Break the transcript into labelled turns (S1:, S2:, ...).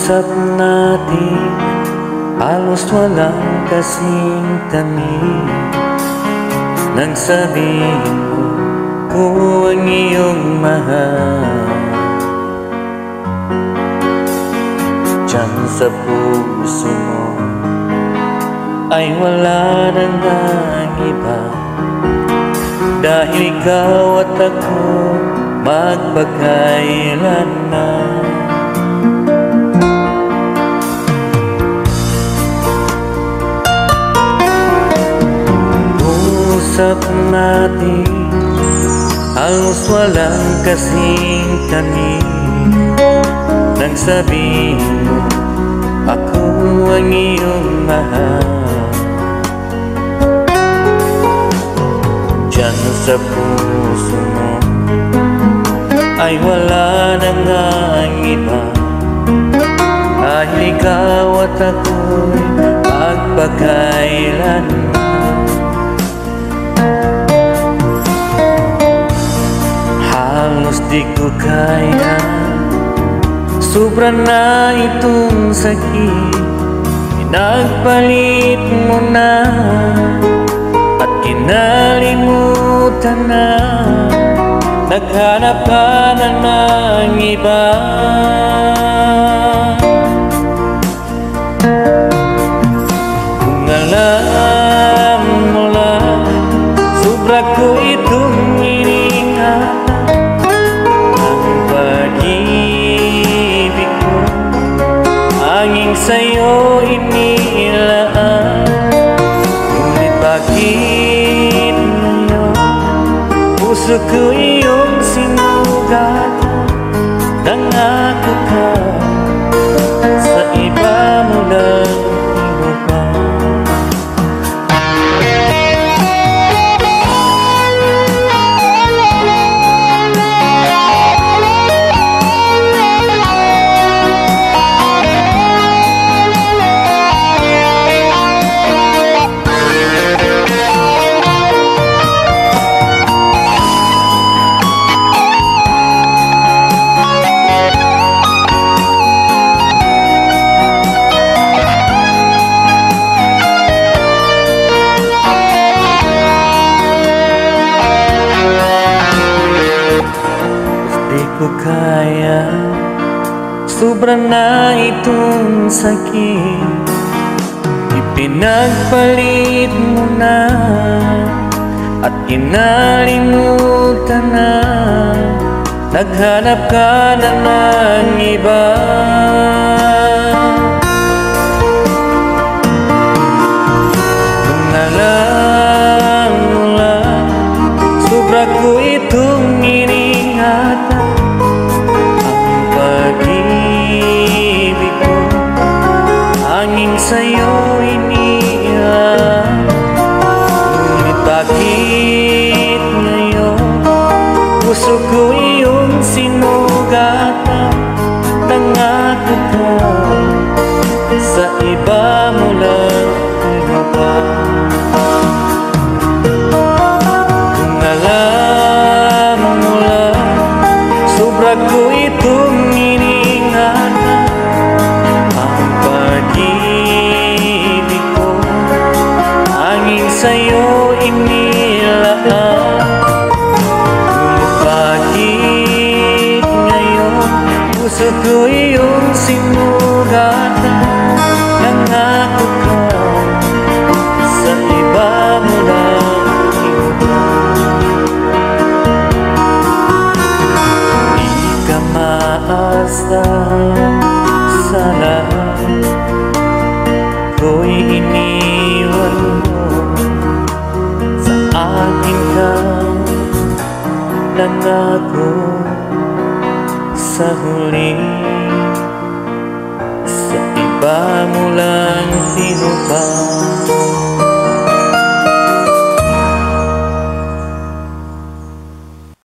S1: Usap natin, halos walang kasing tamis. Nang sabihin mo ko ang iyong mahal, diyan sa puso mo ay wala nang iba. Dahil ikaw at ako magpakailanman. Usap natin, halos walang kasing tamis. Nang sabihin mo ako ang iyong mahal, diyan sa puso mo ay wala nang iba. Dahil ikaw at ako'y magpakailanman. Halos di ko kaya, sobra na itong sakit. Pinagpalit mo na at kinalimutan na. Naghanap ka na ng iba. Kung alam mo lang, sobra ko itong iniingatan. Ang pag-ibig ko hanging sa'yo inilaan. Ngunit bakit ngayon puso ko iyong sinugatan? Nangako ka sa iba mo lang inupan. Ko kaya, sobra na itong sakit. Ipinagpalit mo na at kinalimutan na. Naghanap ka na ng iba. Kung alam mo lang, sobra ko itong iningatan. Hanging sa'yo iniilan. Ngunit bakit ngayon puso ko iyong sinugatan? Nangako ka sa iba mo lang inupan. Kung alam mo lang, sobra ko itong iningatan. Pag-ibig ko hanging sa'yo inilaan. Ngunit bakit ngayon puso ko iyong sinugatan? Nangako ka sa iba mo lang inupan. Di ka maasahan sa lahat, ko'y iniwan mo. Sa akin ka nangako sa huli, sa iba mo lang tinupan.